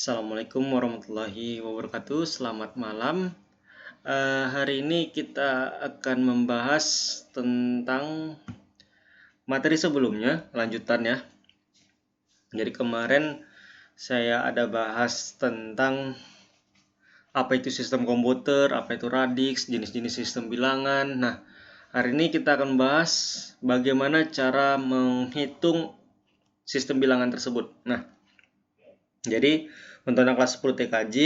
Assalamualaikum warahmatullahi wabarakatuh. Selamat malam. Hari ini kita akan membahas tentang materi sebelumnya, lanjutan ya. Jadi kemarin saya ada bahas tentang apa itu sistem komputer, apa itu radix, jenis-jenis sistem bilangan. Nah, hari ini kita akan bahas bagaimana cara menghitung sistem bilangan tersebut. Nah, jadi untuk anak kelas 10 TKJ,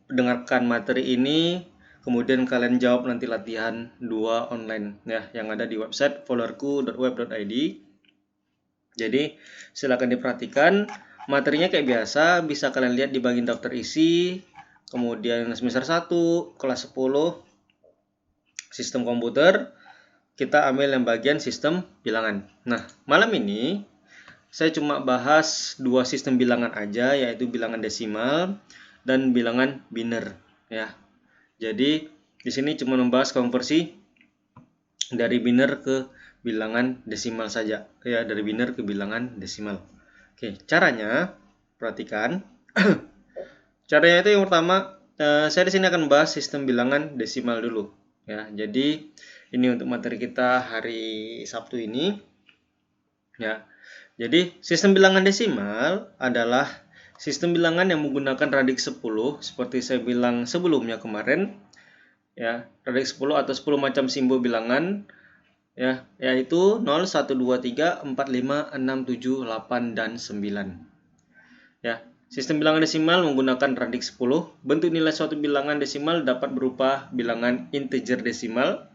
dengarkan materi ini, kemudian kalian jawab nanti latihan 2 online ya, yang ada di website followerku.web.id. Jadi silakan diperhatikan, materinya kayak biasa, bisa kalian lihat di bagian daftar isi, kemudian semester 1, kelas 10, sistem komputer, kita ambil yang bagian sistem bilangan. Nah, malam ini saya cuma bahas 2 sistem bilangan aja, yaitu bilangan desimal dan bilangan biner ya. Jadi di sini cuma membahas konversi dari biner ke bilangan desimal saja ya, dari biner ke bilangan desimal. Oke, caranya perhatikan. Caranya itu yang pertama, saya di sini akan bahas sistem bilangan desimal dulu ya. Jadi ini untuk materi kita hari Sabtu ini ya. Jadi, sistem bilangan desimal adalah sistem bilangan yang menggunakan radix 10 seperti saya bilang sebelumnya kemarin ya, radix 10 atau 10 macam simbol bilangan ya, yaitu 0, 1, 2, 3, 4, 5, 6, 7, 8 dan 9. Ya, sistem bilangan desimal menggunakan radix 10. Bentuk nilai suatu bilangan desimal dapat berupa bilangan integer desimal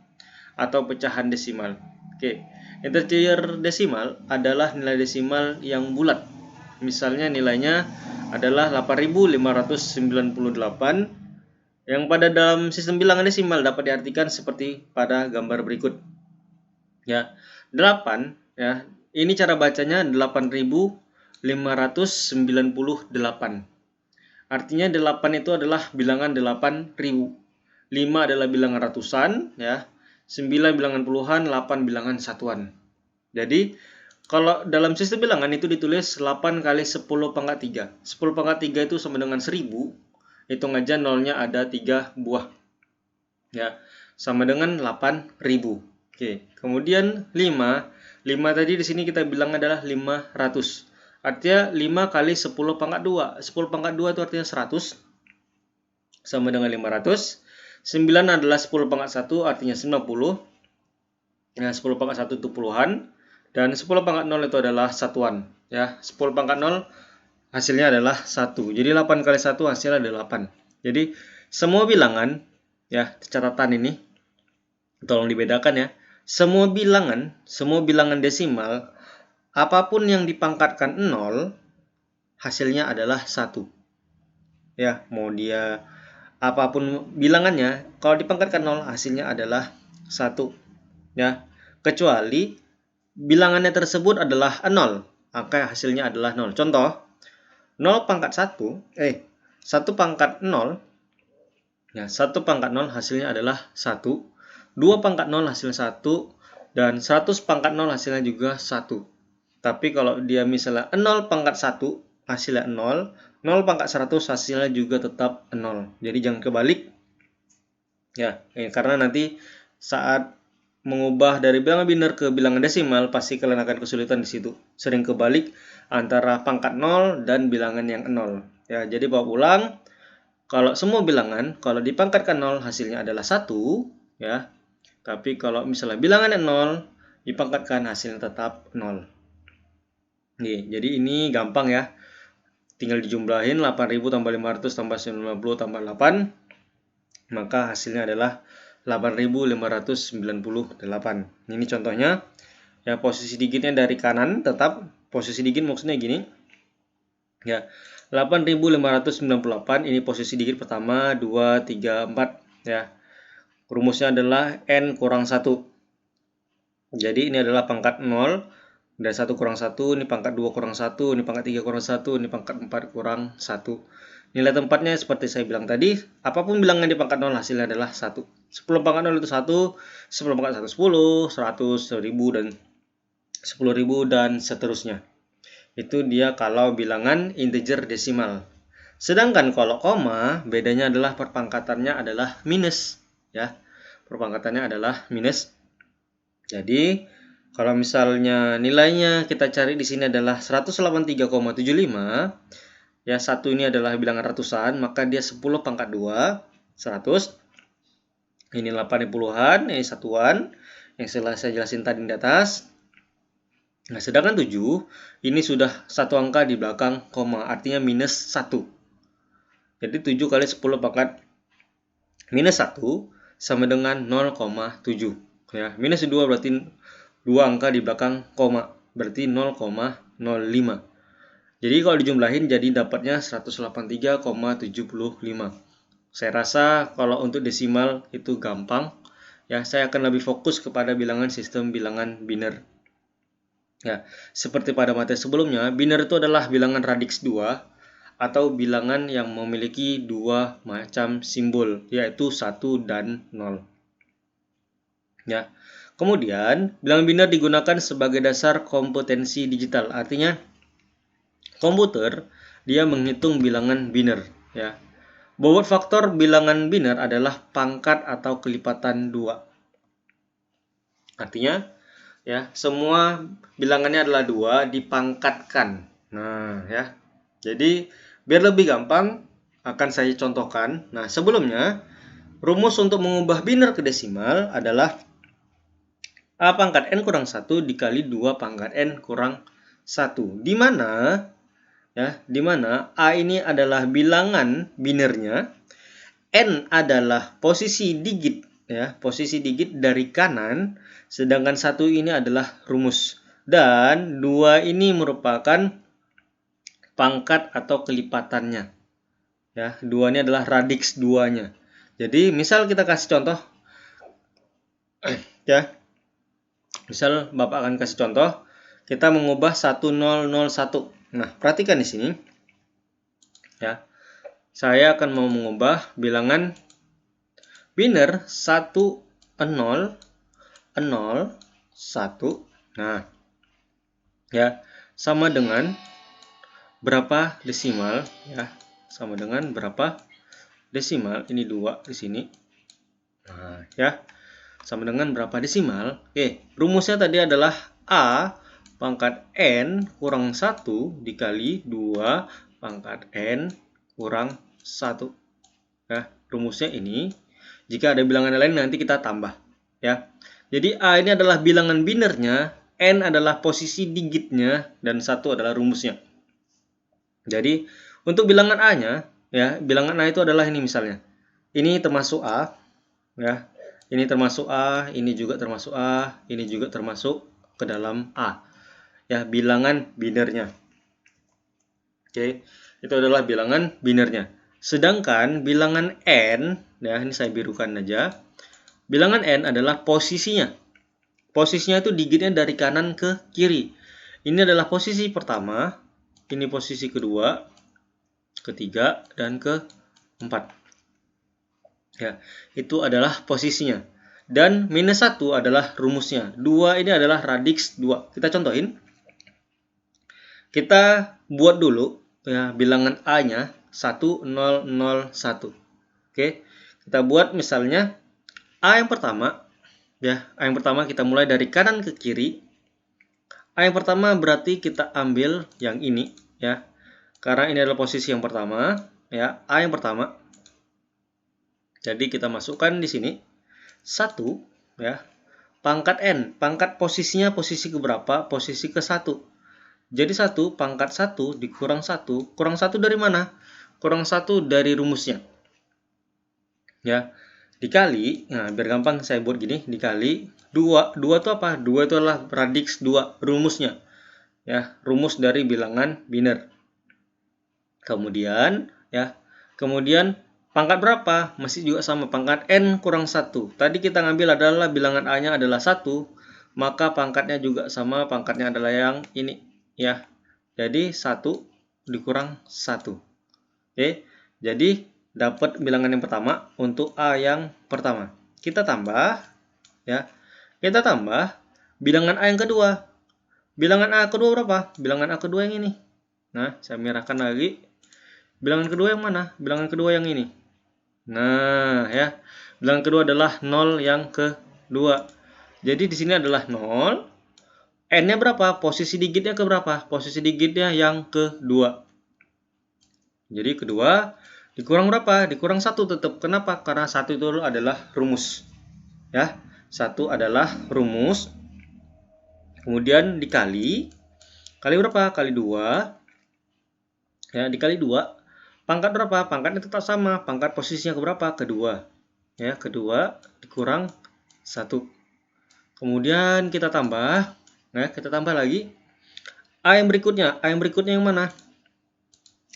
atau pecahan desimal. Oke. Integer desimal adalah nilai desimal yang bulat. Misalnya nilainya adalah 8598 yang pada dalam sistem bilangan desimal dapat diartikan seperti pada gambar berikut. Ya, 8 ya. Ini cara bacanya 8598. Artinya 8 itu adalah bilangan 8000. 5 adalah bilangan ratusan ya. 9 bilangan puluhan, 8 bilangan satuan. Jadi, kalau dalam sistem bilangan itu ditulis 8 kali 10 pangkat 3. 10 pangkat 3 itu sama dengan 1000. Hitung aja nolnya ada 3 buah. Ya, sama dengan 8000. Oke, kemudian 5. 5 tadi di sini kita bilang adalah 500. Artinya 5 kali 10 pangkat 2. 10 pangkat 2 itu artinya 100. Sama dengan 500. 9 adalah 10 pangkat 1 artinya 90. Ya, 10 pangkat 1 itu puluhan. Dan 10 pangkat 0 itu adalah satuan. Ya, 10 pangkat 0 hasilnya adalah 1. Jadi 8 kali 1 hasilnya adalah 8. Jadi semua bilangan, ya catatan ini, tolong dibedakan ya. Semua bilangan desimal, apapun yang dipangkatkan 0, hasilnya adalah 1. Ya, mau dia apapun bilangannya, kalau dipangkatkan 0 hasilnya adalah 1 ya, kecuali bilangannya tersebut adalah 0, maka hasilnya adalah 0. Contoh, 0 pangkat 1 1 pangkat 0 ya, 1 pangkat 0 hasilnya adalah 1, 2 pangkat 0 hasilnya 1, dan 100 pangkat 0 hasilnya juga 1. Tapi kalau dia misalnya 0 pangkat 1 hasilnya 0, 0 pangkat 100 hasilnya juga tetap 0. Jadi jangan kebalik. Ya, karena nanti saat mengubah dari bilangan biner ke bilangan desimal pasti kalian akan kesulitan di situ. Sering kebalik antara pangkat 0 dan bilangan yang 0. Ya, jadi bawa ulang. Kalau semua bilangan kalau dipangkatkan 0 hasilnya adalah 1 ya. Tapi kalau misalnya bilangan yang 0 dipangkatkan hasilnya tetap 0. Nih, jadi ini gampang ya. Tinggal dijumlahin 8000 tambah 500 tambah 90 tambah 8. Maka hasilnya adalah 8598. Ini contohnya. Ya, posisi digitnya dari kanan tetap. Posisi digit maksudnya gini. Ya, 8598 ini posisi digit pertama, 2, 3, 4 ya. Rumusnya adalah n kurang 1. Jadi ini adalah pangkat 0. Dari 1 kurang 1, ini pangkat 2 kurang 1, ini pangkat 3 kurang 1, ini pangkat 4 kurang 1. Nilai tempatnya seperti saya bilang tadi, apapun bilangan di pangkat 0 hasilnya adalah 1. 10 pangkat 0 itu 1, 10 pangkat 1 10, 100, 1000, dan 10.000 dan seterusnya. Itu dia kalau bilangan integer desimal. Sedangkan kalau koma, bedanya adalah perpangkatannya adalah minus, ya. Perpangkatannya adalah minus. Jadi, kalau misalnya nilainya kita cari di sini adalah 183,75, ya, 1 ini adalah bilangan ratusan, maka dia 10 pangkat 2, 100. Ini 8 puluhan, ini satuan, yang setelah saya jelasin tadi di atas. Nah, sedangkan 7, ini sudah satu angka di belakang koma, artinya minus 1. Jadi 7 kali 10 pangkat minus 1 sama dengan 0,7. Ya, minus 2 berarti 2 angka di belakang koma, berarti 0,05. Jadi kalau dijumlahin jadi dapatnya 183,75. Saya rasa kalau untuk desimal itu gampang. Ya, saya akan lebih fokus kepada bilangan sistem bilangan biner. Ya, seperti pada materi sebelumnya, biner itu adalah bilangan radix 2 atau bilangan yang memiliki dua macam simbol, yaitu 1 dan 0. Ya. Kemudian, bilangan biner digunakan sebagai dasar kompetensi digital. Artinya, komputer dia menghitung bilangan biner, ya. Bobot faktor bilangan biner adalah pangkat atau kelipatan 2. Artinya, ya, semua bilangannya adalah 2 dipangkatkan. Nah, ya. Jadi, biar lebih gampang akan saya contohkan. Nah, sebelumnya rumus untuk mengubah biner ke desimal adalah A pangkat N kurang 1 dikali 2 pangkat N kurang 1. Di mana A ini adalah bilangan binernya, N adalah posisi digit, ya, posisi digit dari kanan, sedangkan 1 ini adalah rumus. Dan 2 ini merupakan pangkat atau kelipatannya. Ya, 2 ini adalah radix 2-nya. Jadi, misal kita kasih contoh ya. Misal Bapak akan kasih contoh, kita mengubah 1001. Nah, perhatikan di sini. Ya. Saya akan mau mengubah bilangan biner 10 01. Nah, ya, sama dengan berapa desimal, ya, sama dengan berapa desimal, ini 2 di sini. Nah, ya, sama dengan berapa desimal. Oke, rumusnya tadi adalah A pangkat N kurang 1 dikali 2 pangkat N kurang 1. Ya, rumusnya ini. Jika ada bilangan lain nanti kita tambah, ya. Jadi A ini adalah bilangan binernya, N adalah posisi digitnya, dan 1 adalah rumusnya. Jadi, untuk bilangan A-nya, ya, bilangan A itu adalah ini misalnya. Ini termasuk A, ya. Ini termasuk A, ini juga termasuk A, ini juga termasuk ke dalam A. Ya, bilangan binernya. Oke, itu adalah bilangan binernya. Sedangkan bilangan N, ya, ini saya birukan aja. Bilangan N adalah posisinya. Posisinya itu digitnya dari kanan ke kiri. Ini adalah posisi pertama, ini posisi kedua, ketiga, dan keempat. Ya, itu adalah posisinya. Dan minus 1 adalah rumusnya. 2 ini adalah radix 2. Kita contohin. Kita buat dulu, ya, bilangan A-nya 1001. Oke. Kita buat misalnya A yang pertama, ya, A yang pertama kita mulai dari kanan ke kiri. A yang pertama berarti kita ambil yang ini, ya. Karena ini adalah posisi yang pertama, ya. A yang pertama. Jadi kita masukkan di sini 1, ya. Pangkat N, pangkat posisinya posisi keberapa? Posisi ke-1. Jadi 1 pangkat 1 dikurang 1. Kurang 1 dari mana? Kurang 1 dari rumusnya. Ya. Dikali, nah biar gampang saya buat gini, dikali 2. 2 itu apa? 2 itu adalah radix 2, rumusnya. Ya, rumus dari bilangan biner. Kemudian, ya. Kemudian pangkat berapa? Masih juga sama, pangkat N kurang 1. Tadi kita ngambil adalah bilangan A-nya adalah 1, maka pangkatnya juga sama, pangkatnya adalah yang ini, ya. Jadi 1 dikurang 1. Oke. Jadi dapat bilangan yang pertama untuk A yang pertama. Kita tambah, ya. Kita tambah bilangan A yang kedua. Bilangan A kedua berapa? Bilangan A kedua yang ini. Nah, saya merahkan lagi. Bilangan kedua yang mana? Bilangan kedua yang ini. Nah, ya. Bilangan kedua adalah 0 yang kedua. Jadi di sini adalah 0. N-nya berapa? Posisi digitnya ke berapa? Posisi digitnya yang kedua. Jadi kedua dikurang berapa? Dikurang 1 tetap. Kenapa? Karena 1 itu adalah rumus. Ya. 1 adalah rumus. Kemudian dikali berapa? Kali 2. Ya, dikali 2. Pangkat berapa? Pangkatnya tetap sama. Pangkat posisinya ke berapa? Kedua. Ya, kedua dikurang 1. Kemudian kita tambah. Nah, kita tambah lagi. A yang berikutnya. A yang berikutnya yang mana?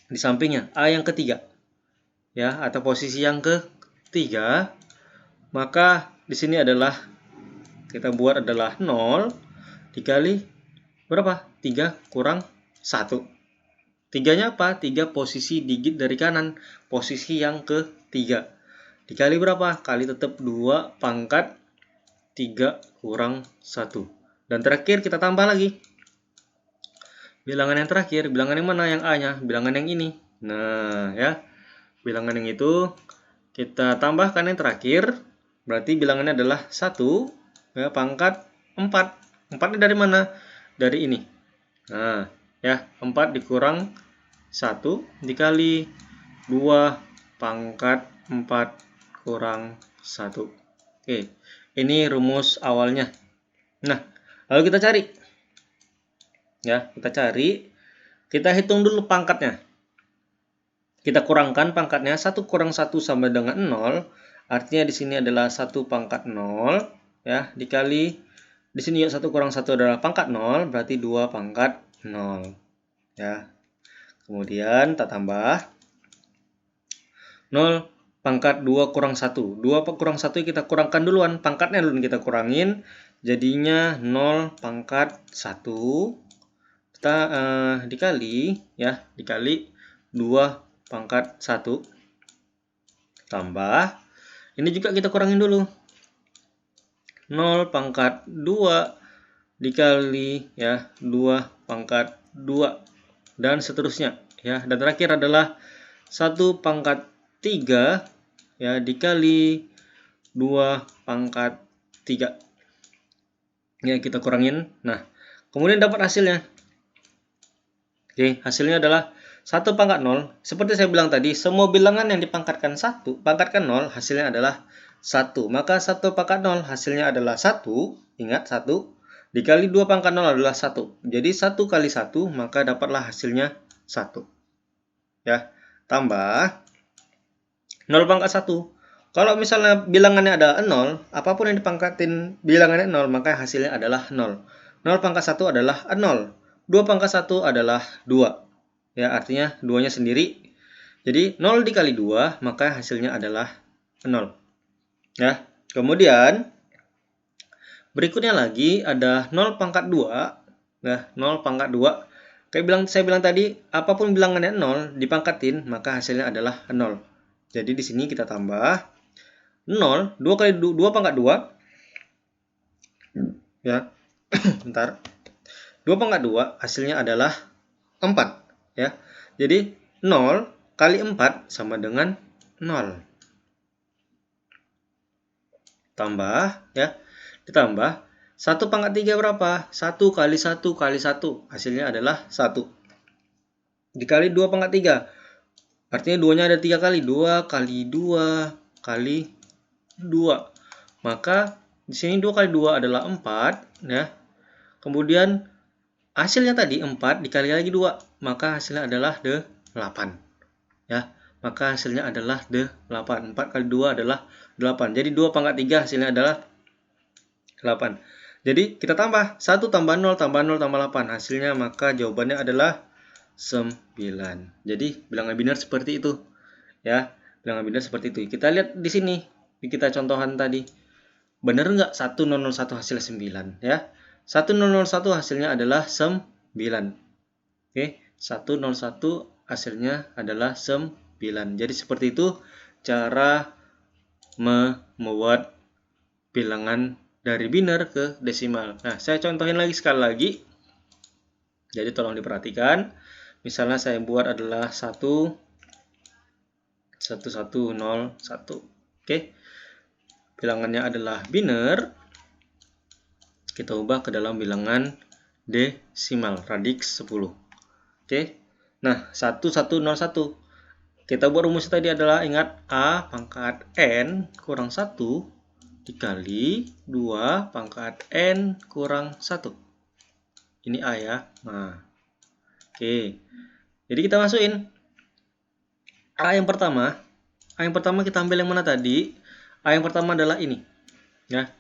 Di sampingnya. A yang ketiga. Ya, atau posisi yang ketiga. Maka di sini adalah kita buat adalah 0 dikali berapa? 3 kurang 1. Tiganya apa? 3 posisi digit dari kanan. Posisi yang ketiga. Dikali berapa? Kali tetap 2 pangkat 3 kurang 1. Dan terakhir kita tambah lagi. Bilangan yang terakhir. Bilangan yang mana? Yang A-nya. Bilangan yang ini. Nah, ya. Bilangan yang itu kita tambahkan yang terakhir. Berarti bilangannya adalah 1. Ya, pangkat 4. 4-nya dari mana? Dari ini. Nah, ya. 4 dikurang 1 dikali 2 pangkat 4 kurang 1. Oke, ini rumus awalnya. Nah, lalu kita cari. Ya, kita cari. Kita hitung dulu pangkatnya. Kita kurangkan pangkatnya. 1 kurang 1 sama dengan 0. Artinya di sini adalah 1 pangkat 0. Ya, dikali. Di sini 1 kurang 1 adalah pangkat 0. Berarti 2 pangkat 0. Ya. Kemudian kita tambah 0 pangkat 2 kurang 1. 2 kurang 1 kita kurangkan duluan. Pangkatnya dulu kita kurangin. Jadinya 0 pangkat 1. Kita dikali 2 pangkat 1. Tambah. Ini juga kita kurangin dulu. 0 pangkat 2 dikali 2 pangkat 2. Dan seterusnya. Ya, dan terakhir adalah 1 pangkat 3 ya dikali 2 pangkat 3. Ya, kita kurangin. Nah, kemudian dapat hasilnya. Oke, hasilnya adalah 1 pangkat 0. Seperti saya bilang tadi, semua bilangan yang dipangkatkan 1, pangkatkan 0, hasilnya adalah 1. Maka 1 pangkat 0 hasilnya adalah 1. Ingat, 1. Dikali 2 pangkat 0 adalah 1. Jadi 1 kali 1, maka dapatlah hasilnya 1. Ya, tambah 0 pangkat 1. Kalau misalnya bilangannya adalah 0, apapun yang dipangkatin bilangannya 0, maka hasilnya adalah 0. 0 pangkat 1 adalah 0. 2 pangkat 1 adalah 2. Ya, artinya 2-nya sendiri. Jadi 0 dikali 2, maka hasilnya adalah 0. Ya, kemudian berikutnya lagi ada 0 pangkat 2. Nah, 0 pangkat 2. Kayak saya bilang tadi, apapun bilangannya 0 dipangkatin, maka hasilnya adalah 0. Jadi di sini kita tambah 0, 2 kali 2 pangkat 2. Ya. Bentar. 2 pangkat 2 hasilnya adalah 4, ya. Jadi 0 kali 4 sama dengan 0. Tambah, ya. Ditambah 1 pangkat 3 berapa? 1 kali 1 kali 1. Hasilnya adalah 1. Dikali 2 pangkat 3. Artinya 2-nya ada 3 kali. 2 kali 2 kali 2. Maka di sini 2 kali 2 adalah 4. Ya. Kemudian hasilnya tadi 4 dikali lagi 2. Maka hasilnya adalah 8. Ya. Maka hasilnya adalah 8. 4 kali 2 adalah 8. Jadi 2 pangkat 3 hasilnya adalah 8. Jadi kita tambah 1 tambah 0 tambah 0 tambah 8. Hasilnya maka jawabannya adalah 9. Jadi bilangan biner seperti itu. Ya, bilangan biner seperti itu. Kita lihat di sini. Di kita contohan tadi. Benar nggak 1001 hasilnya 9? Ya. 1001 hasilnya adalah 9. Oke, 101 hasilnya adalah 9. Jadi seperti itu cara membuat bilangan dari biner ke desimal. Nah, saya contohin lagi sekali lagi. Jadi tolong diperhatikan. Misalnya saya buat adalah 1 1101. Oke. Bilangannya adalah biner. Kita ubah ke dalam bilangan desimal radix 10. Oke. Nah, 1101. Kita buat rumusnya tadi adalah, ingat, A pangkat N kurang 1 dikali 2 pangkat N kurang 1. Ini A ya. Nah, oke. Jadi kita masukin A yang pertama. A yang pertama kita ambil yang mana tadi? A yang pertama adalah ini. Ya.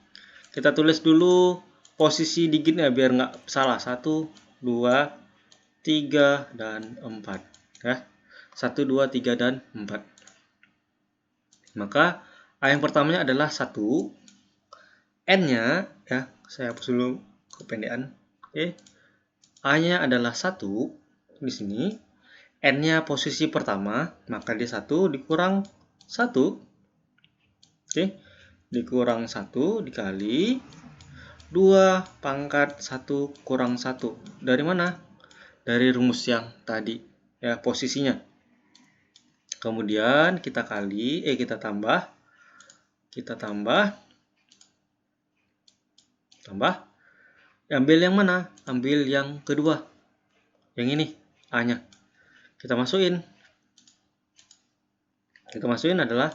Kita tulis dulu posisi digitnya biar nggak salah. 1, 2, 3, dan 4. Ya. 1, 2, 3, dan 4. Maka A yang pertamanya adalah 1. N-nya, ya, saya hapus dulu kependekan. Oke. A-nya adalah 1 di sini. N-nya posisi pertama, maka dia 1 dikurang 1. Oke. Dikurang 1 dikali 2 pangkat 1 kurang 1. Dari mana? Dari rumus yang tadi, ya, posisinya. Kemudian kita tambah. Ambil yang mana? Ambil yang kedua. Yang ini, A-nya. Kita masukin adalah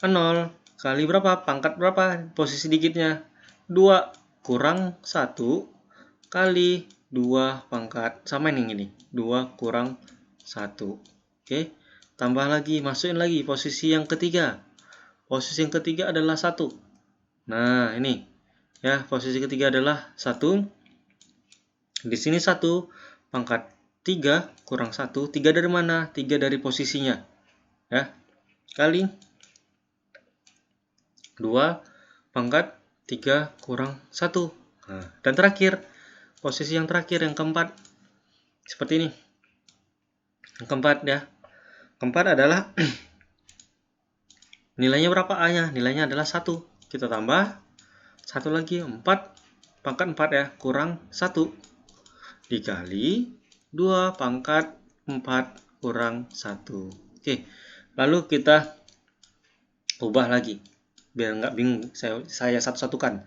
0 kali berapa? Pangkat berapa? Posisi digitnya 2 kurang 1 kali 2 pangkat. Sama yang ini. 2 kurang 1. Oke. Tambah lagi, masukin lagi posisi yang ketiga. Posisi yang ketiga adalah 1. Nah, ini. Ya, posisi ketiga adalah 1. Di sini 1 pangkat 3 kurang 1. 3 dari mana? 3 dari posisinya. Ya. Kali 2 pangkat 3 kurang 1. Nah, dan terakhir, posisi yang terakhir, yang keempat. Seperti ini. Yang keempat, ya. Keempat adalah nilainya berapa A-nya? Nilainya adalah 1. Kita tambah 1 lagi, 4 pangkat 4 ya, kurang 1 dikali 2 pangkat 4 kurang 1. Oke, lalu kita ubah lagi biar nggak bingung, saya satu-satukan.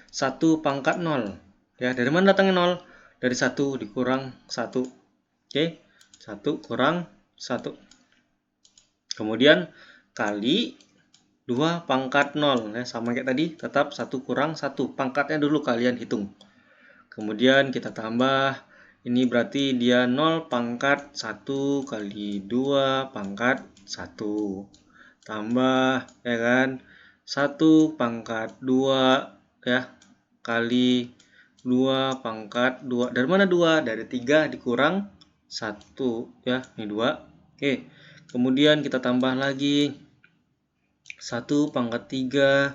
1 pangkat 0 ya, dari mana datangnya 0? Dari 1 dikurang 1. Oke, 1 kurang 1. Kemudian kali 2 pangkat 0 ya, sama kayak tadi, tetap 1 kurang 1. Pangkatnya dulu kalian hitung. Kemudian kita tambah, ini berarti dia 0 pangkat 1 kali 2 pangkat 1. Tambah, ya kan, 1 pangkat 2 ya, kali 2 pangkat 2. Dari mana 2? Dari 3 dikurang 1 ya, ini 2. Oke. Kemudian kita tambah lagi 1 pangkat 3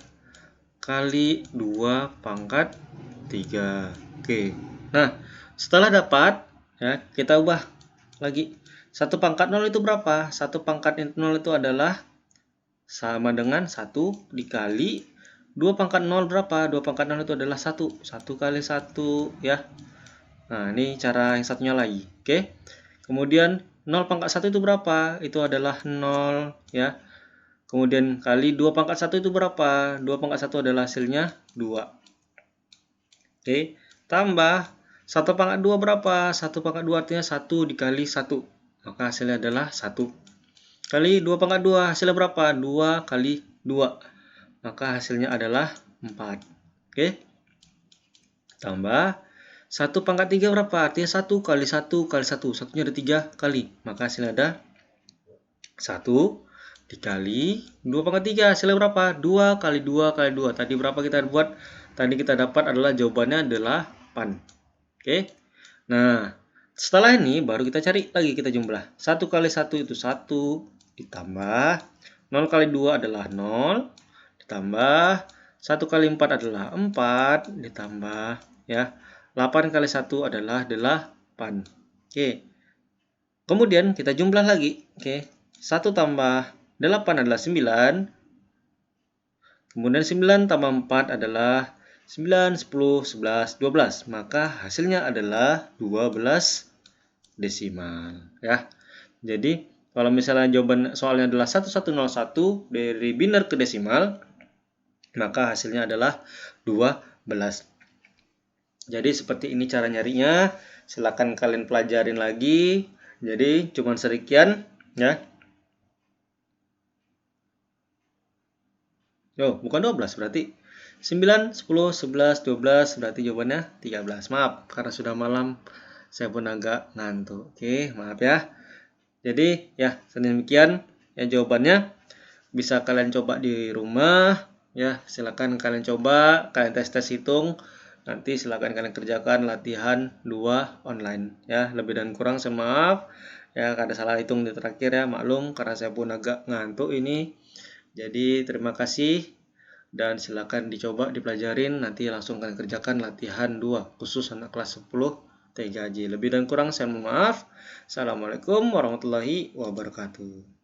kali 2 pangkat 3. Oke. Nah, setelah dapat, ya, kita ubah lagi. 1 pangkat 0 itu berapa? 1 pangkat 0 itu adalah sama dengan 1 dikali 2 pangkat 0 berapa? 2 pangkat 0 itu adalah 1. 1 kali 1 ya. Nah, ini cara yang satunya lagi. Oke. Kemudian 0 pangkat 1 itu berapa? Itu adalah 0 ya. Kemudian kali 2 pangkat 1 itu berapa? 2 pangkat 1 adalah hasilnya 2. Oke, tambah 1 pangkat 2 berapa? 1 pangkat 2 artinya 1 dikali 1. Maka hasilnya adalah 1. Kali 2 pangkat 2 hasilnya berapa? 2 kali 2. Maka hasilnya adalah 4. Oke. Tambah 1 pangkat 3 berapa? Artinya 1 kali 1 kali 1. Satunya ada 3 kali. Maka hasilnya ada 1 dikali 2 pangkat 3, hasilnya berapa? 2 kali 2 kali 2. Tadi berapa kita buat? Tadi kita dapat adalah jawabannya 8. Oke. Nah, setelah ini baru kita cari lagi, kita jumlah. 1 kali 1 itu 1 ditambah 0 kali 2 adalah 0 ditambah 1 kali 4 adalah 4 ditambah ya 8 kali 1 adalah 8. Oke. Kemudian kita jumlah lagi. Oke. 1 tambah 8 adalah 9. Kemudian 9 tambah 4 adalah 9, 10, 11, 12. Maka hasilnya adalah 12 desimal. Ya. Jadi Kalau misalnya jawaban soalnya adalah 1101 dari biner ke desimal, maka hasilnya adalah 12. Jadi seperti ini cara nyarinya. Silakan kalian pelajarin lagi. Jadi cuman sekian ya. Oh, bukan 12 berarti 9, 10, 11, 12 berarti jawabannya 13. Maaf karena sudah malam saya pun agak ngantuk. Oke, maaf ya. Jadi ya sedemikian ya jawabannya. Bisa kalian coba di rumah ya. Silakan kalian coba, kalian tes hitung. Nanti silakan kalian kerjakan latihan 2 online ya. Lebih dan kurang saya maaf ya, ada salah hitung di terakhir ya, maklum karena saya pun agak ngantuk ini. Jadi terima kasih dan silakan dicoba dipelajarin, nanti langsung kalian kerjakan latihan 2 khusus anak kelas 10 TKJ. Lebih dan kurang saya mohon maaf. Assalamualaikum warahmatullahi wabarakatuh.